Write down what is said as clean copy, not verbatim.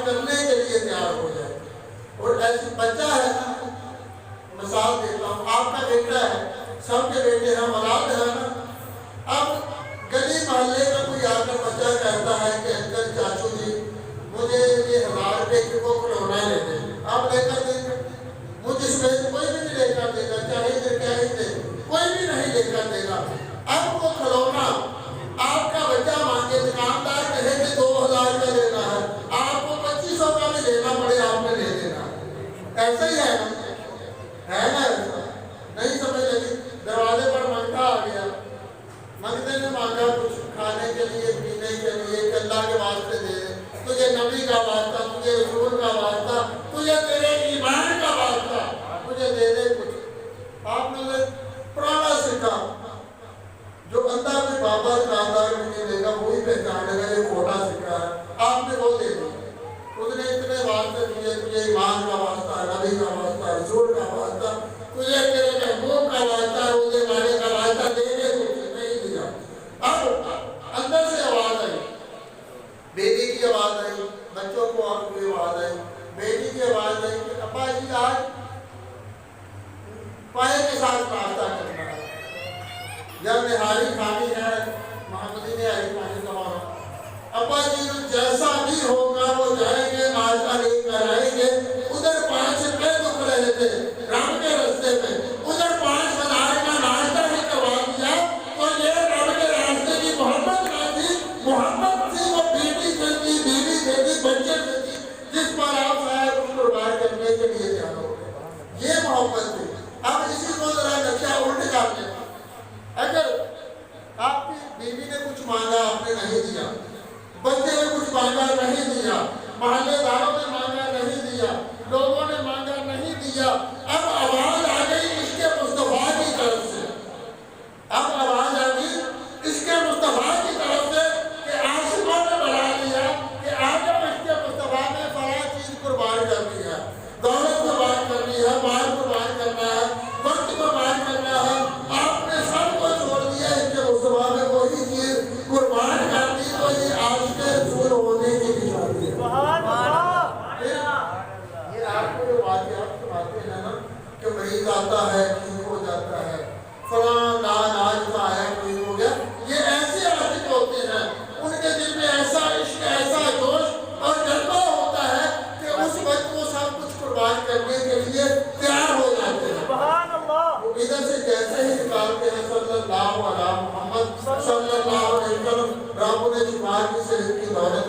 کرنے کے لیے تیار ہو جائے. اور ایسی بچہ ہے نا، مثال دیتا ہوں، آپ کا بیٹا ہے، سب کے بیٹے ہیں، اولاد ہے نا. اب گلی محلے کا کوئی آ کر بچہ کہتا ہے کہ انکل چاچو جی مجھے یہ 1000 روپے کی وہ کھلونا لے دیں. آپ لے کر دیں گے؟ مجھ اس میں سے کوئی بھی نہیں لے کر دے گا، چاہے دے کیا ہی دے، کوئی بھی نہیں لے کر دے گا. اب وہ کھلونا آپ کا بچہ مانگے، دکاندار کہے کہ 2000 کا لینا ہے، آپ کو 2500 کا بھی لینا پڑے، آپ نے لے دینا. ایسا ہی ہے نا ایسا؟ نہیں سمجھ لگی؟ دروازے پر منگتا آ گیا، منگتے نے مانگا کچھ کھانے کے لیے، پینے کے لیے، کہ اللہ کے واسطے دے دے، تجھے نبی کا واسطہ، تجھے رسول کا واسطہ، تجھے تیرے ایمان کا واسطہ، مجھے دے دے کچھ. آپ نے پرانا سکہ جو اندر میں بابا دکاندار نہیں دے گا، وہی پہچانے گا یہ کھوٹا سکہ ہے، آپ نے وہ دے دیا. اس نے اتنے واسطے دیے، تجھے ایمان کا واسطہ، نبی کا واسطہ، رسول کا واسطہ، تجھے تیرے محبوب کا واسطہ، روزے مانے کا واسطہ، دے دے کچھ نہیں دیا. اب اندر سے آواز آئی، بیٹی کی آواز آئی، بچوں کو آپ کی آواز آئی، بیٹی کی آواز آئی کہ ابا جی آج پائے کے ساتھ ناشتہ کرنا ہے، جب نہاری کھانی ہے، محمدی نہاری کھانی کا. ابا جی جیسا بھی ہوگا وہ جائیں گے، ناشتہ لے کر آئیں گے. ادھر 5 روپے دکھ رہے تھے رام کے رستے میں، ادھر 5000 کا ناشتہ ہی کروا دیا. تو یہ رام کے راستے کی محبت نہ تھی، محبت تھی وہ بیٹی سے تھی، بیوی سے تھی، بچے سے تھی، جس پر آپ شاید اس قربان کرنے کے لیے تیار ہو گئے. یہ محبت تھی. اب اسی کو ذرا نقشہ الٹ کر لیں. اگر آپ کی بیوی نے کچھ مانگا، آپ نے نہیں دیا، بچے نے کچھ مانگا نہیں دیا، محلے داروں نے مانگا نہیں دیا، لوگوں نے مانگا نہیں دیا، اب آواز آ گئی عشق مصطفیٰ کی طرف سے. اب آواز آ گئی عشق مصطفیٰ کی طرف سے کہ عاشقوں نے بلا لیا کہ آج عشق مصطفیٰ نے فلاں چیز قربان کرنی ہے، دولت قربان کرنی ہے، مال قربان کرنا ہے، وقت قربان کرنا ہے. آپ نے سب کو چھوڑ دیا، عشق مصطفیٰ میں کوئی چیز قربان کر دی تو یہ عاشق رسول ہونے کی نشانی ہے. یہ آپ کو جو واقعات سناتے ہیں نا کہ مریض آتا ہے ٹھیک ہو جاتا ہے، فلاں آج کا آیا ٹھیک ہو گیا، یہ ایسے عاشق ہوتے ہیں، ان کے دل میں ایسا عشق، ایسا جوش اور جذبہ ہوتا ہے کہ اس وقت وہ سب کچھ قربان کرنے کے لیے تیار ہو جاتے ہیں. ادھر سے جیسے ہی نکالتے ہیں صلی اللہ علیہ محمد صلی اللہ علیہ وسلم، رب نے شمار کی صحت کی دولت